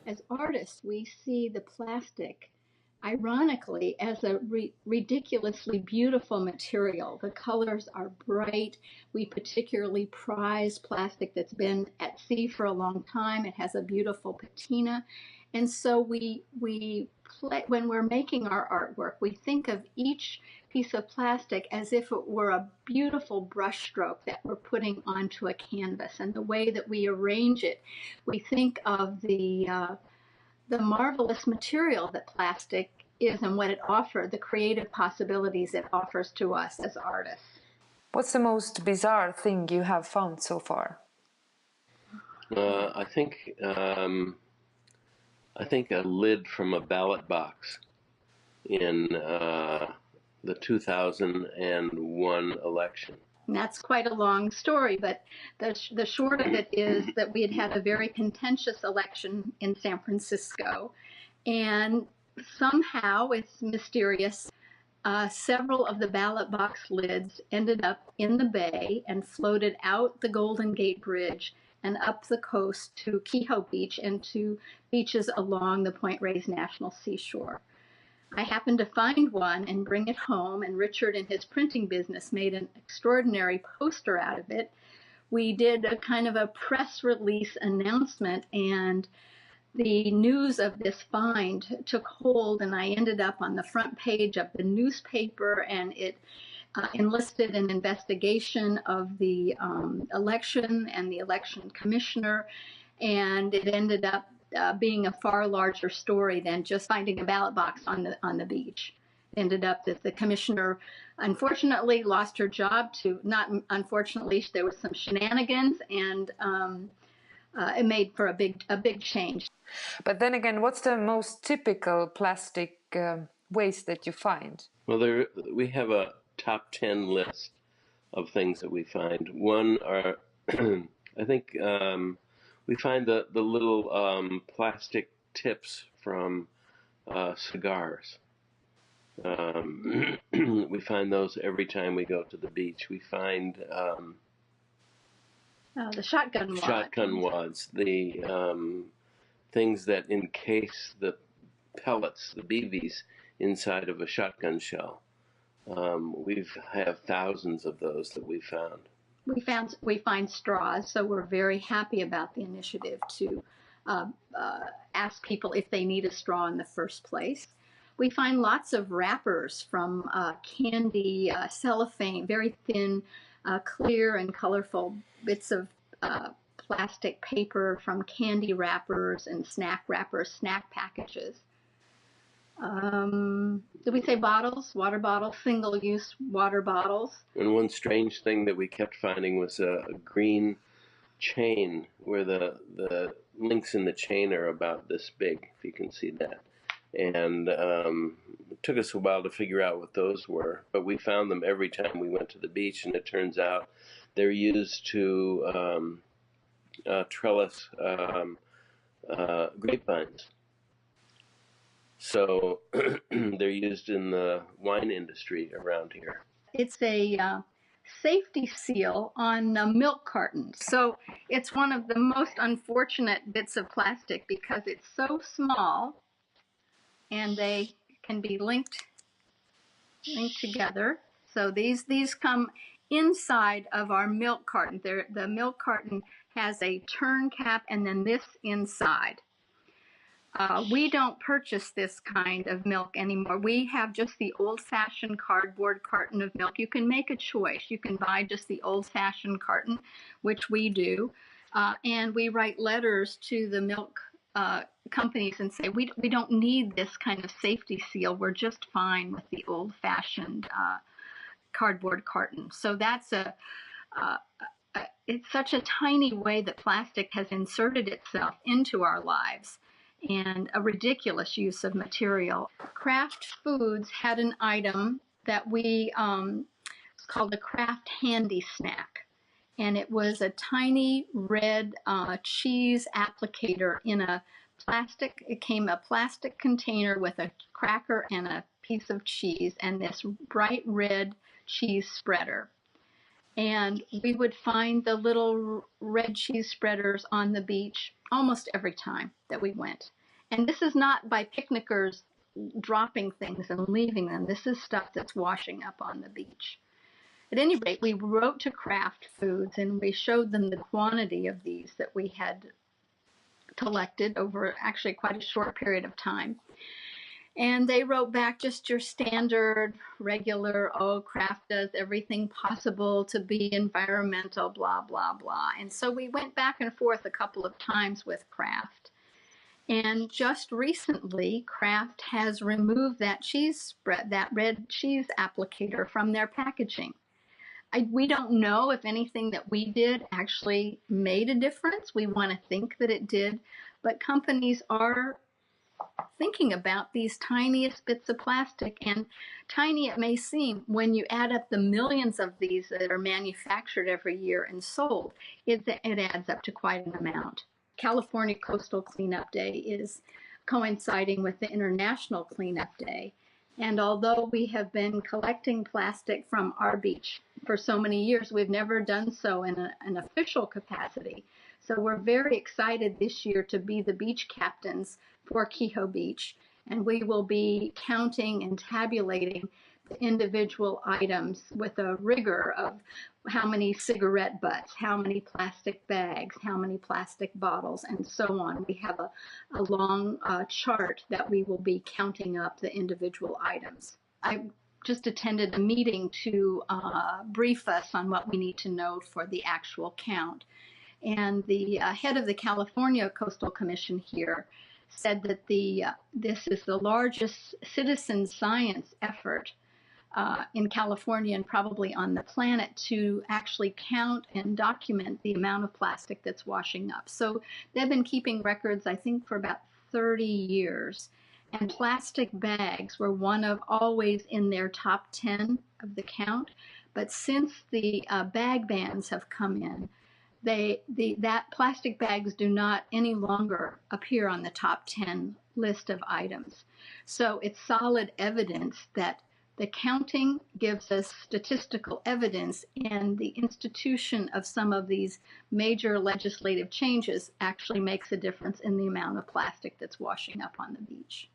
As artists, we see the plastic, ironically, as a ridiculously beautiful material. The colors are bright. We particularly prize plastic that's been at sea for a long time. It has a beautiful patina. And so we play, when we're making our artwork, we think of each piece of plastic as if it were a beautiful brushstroke that we're putting onto a canvas. And the way that we arrange it, we think of the marvelous material that plastic is and what it offers, the creative possibilities it offers to us as artists. What's the most bizarre thing you have found so far? I think a lid from a ballot box in the 2001 election. And that's quite a long story, but the short of it is that we had had a very contentious election in San Francisco, and somehow, it's mysterious, several of the ballot box lids ended up in the bay and floated out the Golden Gate Bridge and up the coast to Kehoe Beach and to beaches along the Point Reyes National Seashore. I happened to find one and bring it home, and Richard, in his printing business, made an extraordinary poster out of it. We did a kind of a press release announcement, and the news of this find took hold, and I ended up on the front page of the newspaper, and it enlisted an investigation of the election and the election commissioner, and it ended up being a far larger story than just finding a ballot box on the beach. It ended up that the commissioner unfortunately lost her job to, not unfortunately, there was some shenanigans, and it made for a big change. But then again, what's the most typical plastic waste that you find? Well, we have a top 10 list of things that we find. One are, I think, we find the little plastic tips from cigars. We find those every time we go to the beach. We find the shotgun wads. Shotgun wads, the things that encase the pellets, the BBs, inside of a shotgun shell. We have thousands of those that we found. We find straws, so we're very happy about the initiative to ask people if they need a straw in the first place. We find lots of wrappers from candy, cellophane, very thin, clear and colorful bits of plastic paper from candy wrappers and snack wrappers, snack packages. Did we say bottles? Water bottles, single-use water bottles. And one strange thing that we kept finding was a green chain where the links in the chain are about this big, if you can see that. And it took us a while to figure out what those were, but we found them every time we went to the beach, and it turns out they're used to trellis grapevines. So they're used in the wine industry around here. It's a safety seal on milk cartons. So it's one of the most unfortunate bits of plastic because it's so small and they can be linked together. So these come inside of our milk carton. The milk carton has a turn cap and then this inside. We don't purchase this kind of milk anymore. We have just the old-fashioned cardboard carton of milk. You can make a choice. You can buy just the old-fashioned carton, which we do, and we write letters to the milk companies and say, we don't need this kind of safety seal. We're just fine with the old-fashioned cardboard carton. So that's it's such a tiny way that plastic has inserted itself into our lives, and a ridiculous use of material. Kraft Foods had an item that we it's called the Kraft Handy Snack, and it was a tiny red cheese applicator in a plastic. It came a plastic container with a cracker and a piece of cheese and this bright red cheese spreader. And we would find the little red cheese spreaders on the beach almost every time that we went. And this is not by picnickers dropping things and leaving them. This is stuff that's washing up on the beach. At any rate, we wrote to Kraft Foods and we showed them the quantity of these that we had collected over actually quite a short period of time. And they wrote back just your standard, regular, oh, Kraft does everything possible to be environmental, blah, blah, blah. And so we went back and forth a couple of times with Kraft. And just recently, Kraft has removed that cheese spread, that red cheese applicator from their packaging. We don't know if anything that we did actually made a difference. We want to think that it did, but companies are thinking about these tiniest bits of plastic, and tiny it may seem, when you add up the millions of these that are manufactured every year and sold, it adds up to quite an amount. California Coastal Cleanup Day is coinciding with the International Cleanup Day. And although we have been collecting plastic from our beach for so many years, we've never done so in an official capacity. So we're very excited this year to be the beach captains for Kehoe Beach. And we will be counting and tabulating the individual items with a rigor of how many cigarette butts, how many plastic bags, how many plastic bottles, and so on. We have a long chart that we will be counting up the individual items. I just attended a meeting to brief us on what we need to know for the actual count. And the head of the California Coastal Commission here said that this is the largest citizen science effort in California and probably on the planet to actually count and document the amount of plastic that's washing up. So they've been keeping records, I think, for about 30 years. And plastic bags were one of always in their top 10 of the count. But since the bag bans have come in, that plastic bags do not any longer appear on the top 10 list of items. So it's solid evidence that the counting gives us statistical evidence, and the institution of some of these major legislative changes actually makes a difference in the amount of plastic that's washing up on the beach.